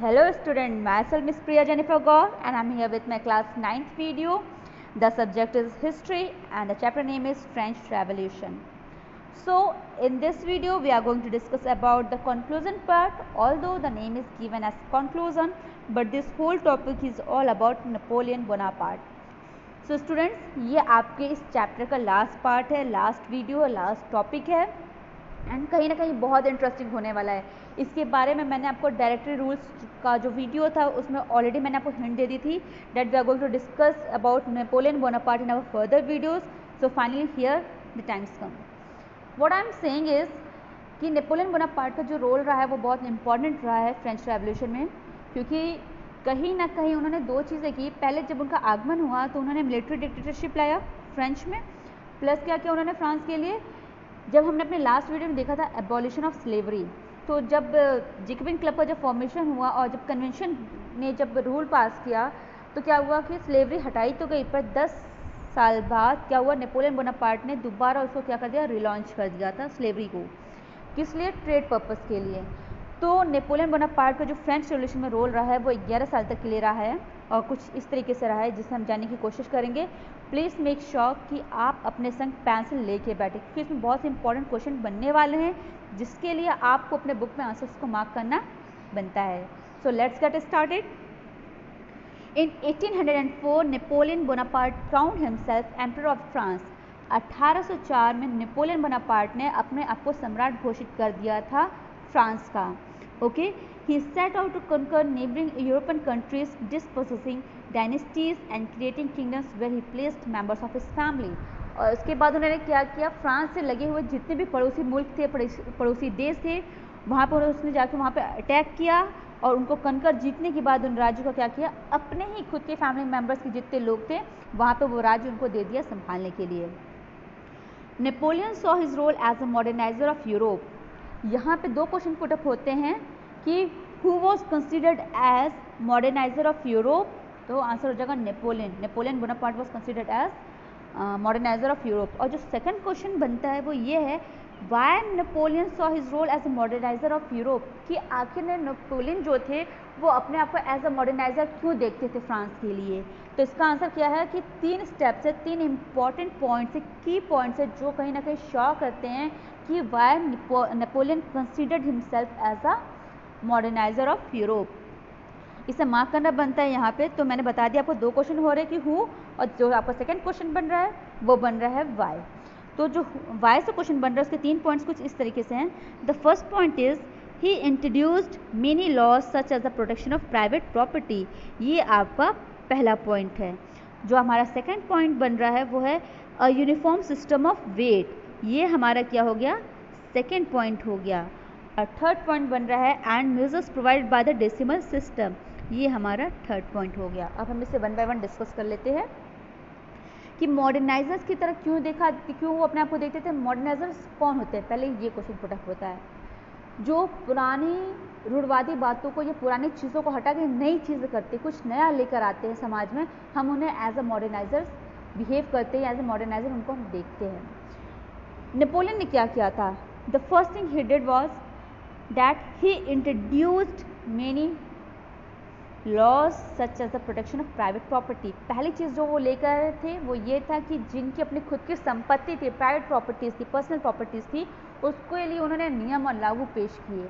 Hello student, myself Miss Priya Jennifer Gaur and I am here with my class 9th video. The subject is history and the chapter name is French Revolution. So in this video we are going to discuss about the conclusion part, although the name is given as conclusion, but this whole topic is all about Napoleon Bonaparte. So students, ये आपके इस chapter का last part है, last video, last topic है and कहीं ना कहीं बहुत इंटरेस्टिंग होने वाला है। इसके बारे में मैंने आपको डायरेक्टरी रूल्स का जो वीडियो था उसमें ऑलरेडी मैंने आपको हिंट दे दी थी that we are going to discuss about Napoleon Bonaparte in our further videos. So finally here the times come. What I am saying is कि नेपोलियन बोनापार्ट का जो रोल रहा है वो बहुत इंपॉर्टेंट रहा है फ्रेंच रेवोल्यूशन में, क्योंकि कहीं ना कहीं उन्होंने दो चीज़ें की। पहले जब उनका आगमन हुआ तो उन्होंने मिलिट्री डिक्टेटरशिप लाया फ्रेंच में, प्लस क्या किया उन्होंने फ्रांस के लिए, जब हमने अपने लास्ट वीडियो में देखा था एबॉलिशन ऑफ स्लेवरी। तो जब जैकोबिन क्लब का जब फॉर्मेशन हुआ और जब कन्वेंशन ने जब रूल पास किया तो क्या हुआ कि स्लेवरी हटाई तो गई, पर 10 साल बाद क्या हुआ, नेपोलियन बोनापार्ट ने दोबारा उसको क्या कर दिया, रिलॉन्च कर दिया था स्लेवरी को। किस लिए? ट्रेड पर्पस के लिए। तो नेपोलियन बोनापार्ट का जो फ्रेंच रेवोल्यूशन में रोल रहा है वो 11 साल तक के लिए रहा है और कुछ इस तरीके से रहा है जिसे हम जानने की कोशिश करेंगे। प्लीज़ मेक श्योर कि आप अपने संग पेंसिल लेके बैठे, क्योंकि इसमें बहुत से इंपॉर्टेंट क्वेश्चन बनने वाले हैं जिसके लिए आपको अपने बुक में आंसर्स को मार्क करना बनता है। So let's get started. In 1804 Napoleon Bonaparte crowned himself emperor of France. 1804 में नेपोलियन बोनापार्ट ने अपने आप को सम्राट घोषित कर दिया था फ्रांस का। Okay, he set out to conquer neighboring European countries, dispossessing dynasties and creating kingdoms where he placed members of his family. और उसके बाद उन्होंने क्या किया, फ्रांस से लगे हुए जितने भी पड़ोसी मुल्क थे, पड़ोसी देश थे, वहाँ पर उसने जाकर वहाँ पर अटैक किया और उनको कनकर जीतने के बाद उन राज्यों का क्या किया, अपने ही खुद के फैमिली मेम्बर्स के जितने लोग थे वहाँ पर वो राज्य उनको दे दिया संभालने के लिए। Napoleon saw his role as a moderniser of Europe. यहाँ पे दो क्वेश्चन पुट अप होते हैं कि who was considered as moderniser of Europe, तो आंसर हो जाएगा Napoleon. Napoleon Bonaparte was considered as moderniser of Europe. और जो सेकंड क्वेश्चन बनता है वो ये है, why Napoleon saw his role as a moderniser of Europe, कि आखिर नेपोलियन जो थे वो अपने आप को एज अ मॉडर्नाइजर क्यों देखते थे फ्रांस के लिए। तो इसका आंसर क्या है कि 3 स्टेप्स है, 3 इंपॉर्टेंट पॉइंट्स है, की पॉइंट्स है जो कहीं ना कहीं शो करते हैं कि why Napoleon considered himself as a moderniser of Europe. इसे मार्क करना बनता है यहाँ पे। तो मैंने बता दिया आपको दो क्वेश्चन हो रहे हैं कि हु, और जो आपका सेकंड क्वेश्चन बन रहा है वो बन रहा है वाई। तो जो वाई से क्वेश्चन बन रहा है उसके 3 पॉइंट्स कुछ इस तरीके से हैं। The first point is he introduced many laws such as the protection of private property. ये आपका पहला पॉइंट है। जो हमारा सेकेंड पॉइंट बन रहा है वो है a uniform system of weight. ये हमारा क्या हो गया, सेकेंड पॉइंट हो गया। और थर्ड पॉइंट बन रहा है and measures provided by the decimal system. ये हमारा थर्ड पॉइंट हो गया। अब हम इसे वन बाय वन डिस्कस कर लेते हैं कि मॉडर्नाइजर्स की तरह क्यों देखा, क्यों वो अपने आप को देखते थे। मॉडर्नाइजर्स कौन होते हैं, पहले ये क्वेश्चन पुट अप होता है। जो पुरानी रूढ़वादी बातों को या पुरानी चीज़ों को हटा के नई चीज़ें करते, कुछ नया लेकर आते हैं समाज में, हम उन्हें एज अ मॉडर्नाइजर्स बिहेव करते हैं, एज अ मॉडर्नाइजर उनको हम देखते हैं। नेपोलियन ने क्या किया था, the first thing he did was that he introduced many laws such as the protection of private property. पहली चीज़ जो वो लेकर आए थे वो ये था कि जिनकी अपनी खुद की संपत्ति थी, प्राइवेट प्रॉपर्टीज़ थी, पर्सनल प्रॉपर्टीज़ थी, उसके लिए उन्होंने नियम और लागू पेश किए।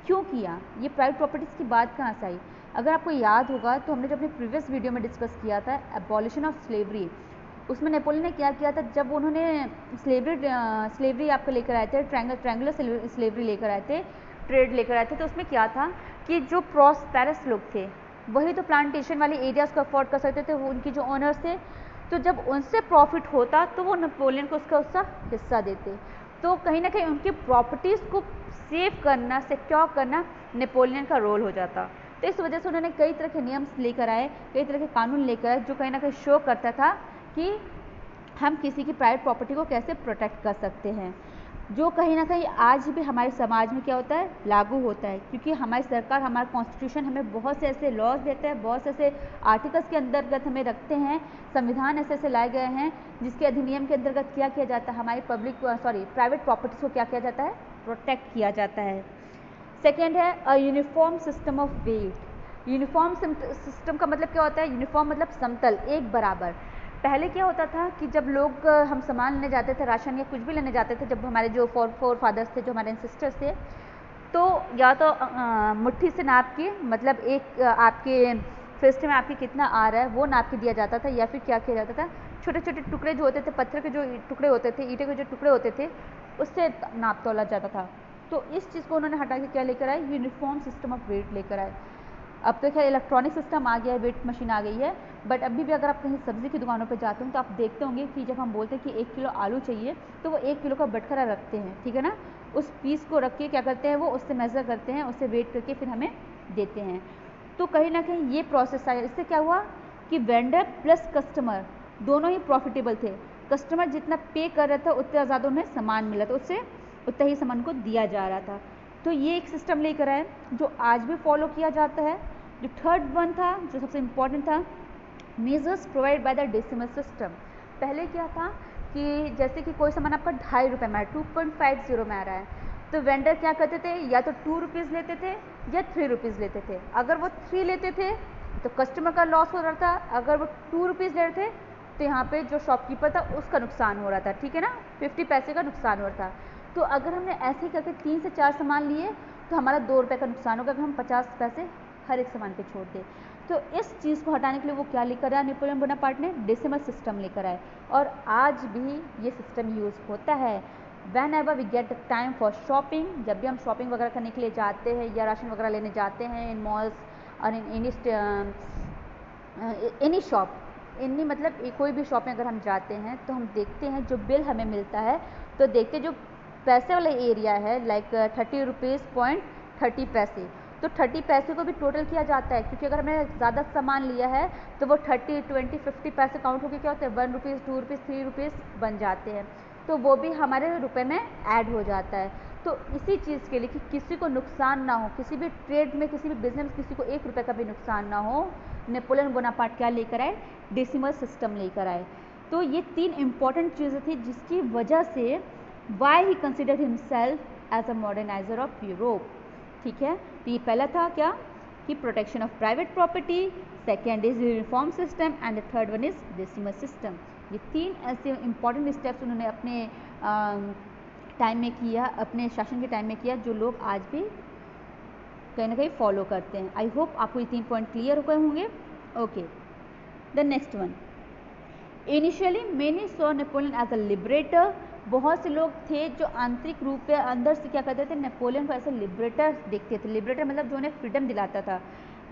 क्यों किया, ये प्राइवेट प्रॉपर्टीज़ की बात कहाँ से आई? अगर आपको याद होगा तो हमने जो अपने प्रीवियस वीडियो में डिस्कस किया था एबॉलिशन ऑफ स्लेवरी, उसमें नेपोलियन ने क्या किया था, जब उन्होंने स्लेवरी आपको लेकर आए थे, ट्रायंगुलर स्लेवरी लेकर आए थे, ट्रेड लेकर आए थे, तो उसमें क्या था कि जो प्रॉस्पेरस लोग थे वही तो प्लांटेशन वाले एरियाज़ को अफोर्ड कर सकते थे, वो उनके जो ओनर्स थे। तो जब उनसे प्रॉफिट होता तो वो नेपोलियन को उसका हिस्सा देते। तो कहीं ना कहीं उनकी प्रॉपर्टीज़ को सेव करना, सिक्योर करना नेपोलियन का रोल हो जाता। तो इस वजह से उन्होंने कई तरह के नियम लेकर आए, कई तरह के कानून लेकर आए, जो कहीं ना कहीं शो करता था कि हम किसी की प्राइवेट प्रॉपर्टी को कैसे प्रोटेक्ट कर सकते हैं, जो कहीं ना कहीं आज भी हमारे समाज में क्या होता है, लागू होता है। क्योंकि हमारी सरकार, हमारा कॉन्स्टिट्यूशन हमें बहुत से ऐसे लॉज देता है, बहुत से ऐसे आर्टिकल्स के अंतर्गत हमें रखते हैं, संविधान ऐसे ऐसे लाए गए हैं जिसके अधिनियम के अंतर्गत क्या किया जाता है, हमारी प्राइवेट प्रॉपर्टीज़ को क्या किया जाता है, प्रोटेक्ट किया जाता है। सेकेंड है a uniform system of weight. Uniform system का मतलब क्या होता है? यूनिफॉर्म मतलब समतल, एक बराबर। पहले क्या होता था कि जब लोग हम सामान लेने जाते थे, राशन या कुछ भी लेने जाते थे, जब हमारे जो फोर फादर्स थे, जो हमारे सिस्टर्स थे, तो या तो मुट्ठी से नाप के, मतलब एक आपके फिस्ट में आपके कितना आ रहा है वो नाप के दिया जाता था, या फिर क्या किया जाता था, छोटे छोटे टुकड़े जो होते थे, पत्थर के जो टुकड़े होते थे, ईंटे के जो टुकड़े होते थे, उससे नाप तोला जाता था। तो इस चीज़ को उन्होंने हटा के क्या लेकर आए? यूनिफॉर्म सिस्टम ऑफ वेट लेकर आए। अब तो खैर इलेक्ट्रॉनिक सिस्टम आ गया है, वेट मशीन आ गई है, बट अभी भी अगर आप कहीं सब्ज़ी की दुकानों पर जाते हो तो आप देखते होंगे कि जब हम बोलते हैं कि 1 किलो आलू चाहिए, तो वो 1 किलो का बटखरा रखते हैं, ठीक है ना। उस पीस को रख के क्या करते हैं, वो उससे मेज़र करते हैं, उससे वेट करके फिर हमें देते हैं। तो कहीं ना कहीं ये प्रोसेस आया। इससे क्या हुआ कि वेंडर प्लस कस्टमर दोनों ही प्रॉफिटेबल थे। कस्टमर जितना पे कर रहा था उतना ज़्यादा उन्हें सामान मिला था, उससे उतना ही सामान को दिया जा रहा था। तो ये एक सिस्टम लेकर आए जो आज भी फॉलो किया जाता है। जो थर्ड वन था, जो सबसे इम्पॉर्टेंट था, measures provide by the decimal system. पहले क्या था कि जैसे कि कोई सामान आपका 2.5 रुपये में 2.50 में आ रहा है, तो वेंडर क्या करते थे, या तो 2 रुपीज़ लेते थे या 3 रुपीज़ लेते थे। अगर वो 3 लेते थे तो कस्टमर का लॉस हो रहा था, अगर वो 2 रुपीज़ ले रहे थे तो यहाँ पे जो शॉपकीपर था उसका नुकसान हो रहा था, ठीक है ना, 50 पैसे का नुकसान हो रहा था। तो अगर हमने ऐसे ही करके 3 से 4 सामान लिए तो हमारा 2 रुपये का नुकसान होगा, अगर हम 50 पैसे हर एक सामान पे छोड़ दे। तो इस चीज़ को हटाने के लिए वो क्या लेकर आया नेपोलियन बोनापार्ट ने? डेसिमल सिस्टम लेकर आए। और आज भी ये सिस्टम यूज़ होता है। Whenever we get the time for shopping, जब भी हम शॉपिंग वगैरह करने के लिए जाते हैं या राशन वगैरह लेने जाते हैं इन मॉल्स और इन एनी शॉप, इन्हीं मतलब कोई भी शॉप में अगर हम जाते हैं तो हम देखते हैं जो बिल हमें मिलता है, तो देखते जो पैसे वाला एरिया है लाइक 30 रुपीज़ पॉइंट 30 पैसे, तो 30 पैसे को भी टोटल किया जाता है, क्योंकि अगर हमने ज़्यादा सामान लिया है तो वो 30, 20, 50 पैसे काउंट होकर क्या होते हैं 1 रुपीज़, 2 रुपीज़, 3 रुपीज़ बन जाते हैं, तो वो भी हमारे रुपए में ऐड हो जाता है। तो इसी चीज़ के लिए कि किसी को नुकसान ना हो, किसी भी ट्रेड में, किसी भी बिजनेस में किसी को 1 रुपये का भी नुकसान ना हो, नेपोलियन बोनापार्ट क्या लेकर आए? डेसिमल सिस्टम लेकर आए। तो ये 3 इंपॉर्टेंट चीज़ें थी जिसकी वजह से why he considered himself as a moderniser of Europe, ठीक है। तो ये पहला था क्या कि protection of private property, second is uniform system and the third one is decimal system. ये 3 ऐसे इंपॉर्टेंट स्टेप्स उन्होंने अपने टाइम में किया, अपने शासन के टाइम में किया, जो लोग आज भी कहीं ना कहीं फॉलो करते हैं। आई होप आपको ये 3 पॉइंट क्लियर हो गए होंगे। Okay, the next one, initially many saw Napoleon as a liberator. बहुत से लोग थे जो आंतरिक रूप से अंदर से क्या करते थे, नेपोलियन को ऐसे लिबरेटर देखते थे। लिबरेटर मतलब जो उन्हें फ्रीडम दिलाता था।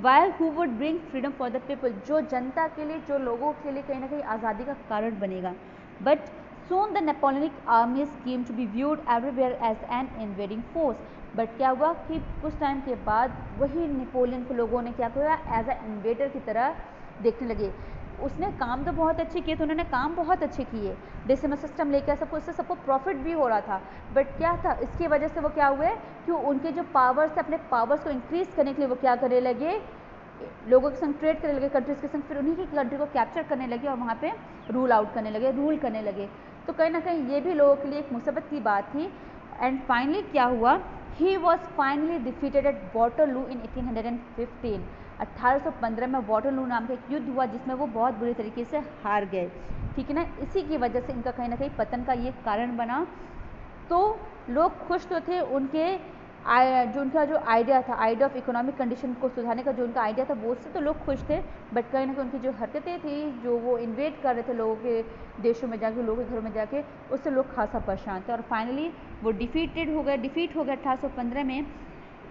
While who would bring freedom for the people, जो जनता के लिए, जो लोगों के लिए कहीं ना कहीं आज़ादी का कारण बनेगा। But soon the Napoleonic armies came to be viewed everywhere as an invading force। But क्या हुआ कि कुछ टाइम के बाद वही नेपोलियन को लोगों ने क्या किया, एज अ इन्वेडर की तरह देखने लगे। उसने काम तो बहुत अच्छे किए, तो उन्होंने काम बहुत अच्छे किए, डेसिमल सिस्टम लेकर सबको, उससे सबको प्रॉफिट भी हो रहा था। बट क्या था, इसकी वजह से वो क्या हुए कि उनके जो पावर्स है, अपने पावर्स को इंक्रीज करने के लिए वो क्या करने लगे, लोगों के संग ट्रेड करने लगे, कंट्रीज के संग, फिर उन्हीं की कंट्री को कैप्चर करने लगे और वहाँ पे रूल आउट करने लगे, रूल करने लगे। तो कहीं ना कहीं ये भी लोगों के लिए एक मुसीबत की बात थी। एंड फाइनली क्या हुआ, he was finally defeated at Waterloo in 1815। 1815 में वाटरलू नाम का एक युद्ध हुआ जिसमें वो बहुत बुरी तरीके से हार गए, ठीक है ना। इसी की वजह से इनका कहीं ना कहीं पतन का ये कारण बना। तो लोग खुश तो थे, उनके जो उनका जो आइडिया था, आइडिया ऑफ इकोनॉमिक कंडीशन को सुधारने का जो उनका आइडिया था, वो उससे तो लोग खुश थे। बट कहीं ना कहीं उनकी जो हरकतें थी, जो वो इन्वेट कर रहे थे लोगों के देशों में जाके, लोगों के घरों में जाके, उससे लोग खासा परेशान थे। और फाइनली वो डिफीट हो गए 1815 में।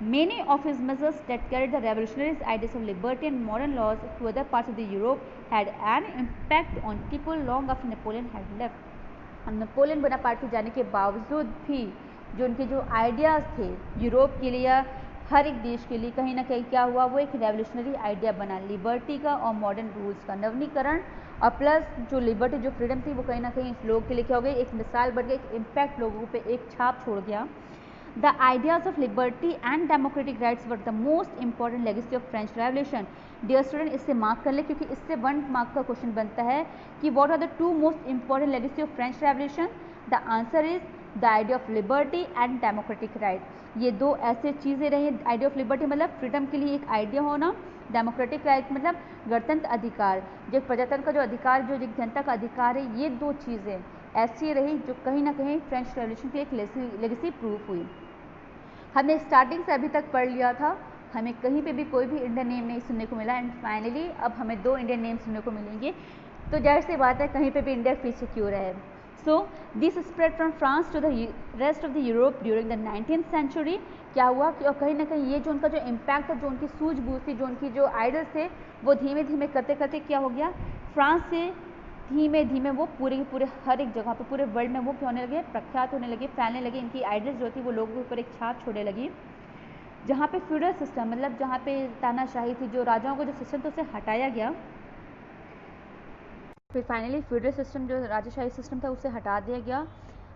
Many of his measures that carried the revolutionary ideas of liberty and modern laws to other parts of the Europe had an impact on people long after Napoleon had left। Napoleon Bonaparte के जाने के बावजूद भी जो उनके जो ideas थे Europe के लिए या हर एक देश के लिए, कहीं ना कहीं क्या हुआ, वो एक रेवोल्यूशनरी आइडिया बना, लिबर्टी का और मॉडर्न रूल्स का नवीनीकरण। और प्लस जो लिबर्टी, जो फ्रीडम थी, वो कहीं ना कहीं लोगों के लिए क्या हो गई, एक मिसाल बन गई, एक इम्पैक्ट लोगों पे एक छाप छोड़ गया। The ideas of liberty and democratic rights were the most important legacy of French Revolution। Dear student, इससे मार्क कर ले क्योंकि इससे 1 मार्क का क्वेश्चन बनता है कि what are the 2 most important legacy of French Revolution? The answer is the idea of liberty and democratic right। ये दो ऐसे चीज़ें रही। आइडिया ऑफ लिबर्टी मतलब फ्रीडम के लिए एक आइडिया होना, डेमोक्रेटिक राइट मतलब गणतंत्र अधिकार, जो प्रजातंत्र का जो अधिकार, जो एक जनता का अधिकार है, ये दो चीज़ें ऐसी रही जो कहीं ना कहीं फ्रेंच रेवोल्यूशन की एक लेगेसी प्रूफ हुई। हमने स्टार्टिंग से अभी तक पढ़ लिया था, हमें कहीं पे भी कोई भी इंडियन नेम नहीं सुनने को मिला, एंड फाइनली अब हमें दो इंडियन नेम सुनने को मिलेंगे, तो जाहिर सी बात है कहीं पे भी इंडिया पीछे क्यों रहे। So this spread from France to the rest of the Europe during the 19th century. क्या हुआ कि और कहीं ना कहीं ये जो उनका जो इम्पैक्ट था, जो उनकी सूझबूझ थी, जो उनकी जो आइडल्स थे, वो धीमे धीमे करते करते क्या हो गया, फ्रांस से धीमे धीमे वो पूरे के पूरे हर एक जगह पे पूरे वर्ल्ड में वो क्या होने लगे, प्रख्यात होने लगे, फैलने लगे। इनकी आइडल्स जो थी वो लोगों के ऊपर एक छाप छोड़ने लगी। जहाँ पे फ्यूडल सिस्टम मतलब जहाँ पे तानाशाही थी, जो राजाओं का जो सिस्टम था उसे हटाया गया, फिर फाइनली फ्यूडल सिस्टम जो राजाशाही सिस्टम था उसे हटा दिया गया।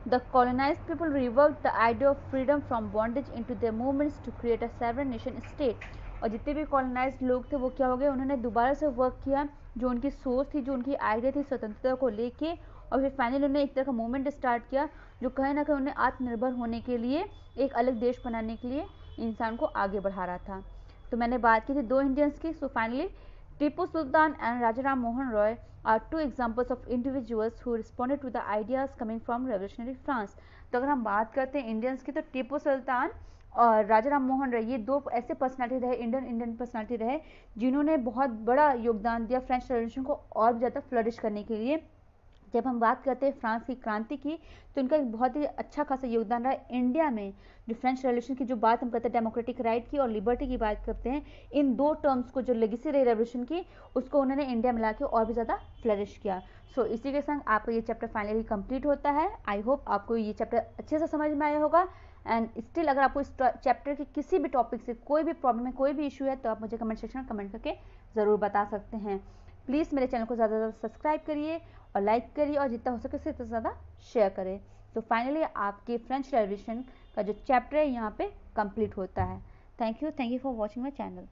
The colonised people rework the idea of freedom from bondage into their movements to create a sovereign nation state. और जितने भी कॉलोनाइज्ड लोग थे वो क्या हो गए, उन्होंने दोबारा से वर्क किया, जो उनकी सोच थी, जो उनकी आइडिया थी स्वतंत्रता को लेके, और फिर फाइनली उन्होंने एक तरह का मूवमेंट स्टार्ट किया जो कहीं ना कहीं उन्हें आत्मनिर्भर होने के लिए, एक अलग देश बनाने के लिए इंसान को आगे बढ़ा रहा था। तो मैंने बात की थी दो इंडियंस की। So finally Tipu sultan and Raja Ram Mohan Roy are two examples of individuals who responded to the ideas coming from revolutionary France। तो अगर हम बात करते हैं इंडियंस की, तो टीपू सुल्तान और राजा राम मोहन रॉय, ये दो ऐसे पर्सनालिटी रहे, इंडियन पर्सनालिटी रहे, जिन्होंने बहुत बड़ा योगदान दिया फ्रेंच रेवोल्यूशन को और भी ज़्यादा फ्लरिश करने के लिए। जब हम बात करते हैं फ्रांस की क्रांति की, तो उनका एक बहुत ही अच्छा खासा योगदान रहा इंडिया में। जो फ्रेंच रेवोल्यूशन की जो बात हम करते हैं, डेमोक्रेटिक राइट की और लिबर्टी की बात करते हैं, इन दो टर्म्स को जो लेगेसी रही रेवोल्यूशन की, उसको उन्होंने इंडिया में लाके और भी ज़्यादा फ्लरिश किया। सो इसी के संग आपका ये चैप्टर फाइनली कंप्लीट होता है। आई होप आपको ये चैप्टर अच्छे से समझ में आया होगा। एंड स्टिल अगर आपको इस चैप्टर के किसी भी टॉपिक से कोई भी प्रॉब्लम है, कोई भी इशू है, तो आप मुझे कमेंट सेक्शन में कमेंट करके ज़रूर बता सकते हैं। प्लीज़ मेरे चैनल को ज़्यादा से ज़्यादा सब्सक्राइब करिए और लाइक करिए, और जितना हो सके उससे ज़्यादा शेयर करें। तो फाइनली आपके फ्रेंच रेवोल्यूशन का जो चैप्टर है यहाँ पे कंप्लीट होता है। Thank you for watching my channel.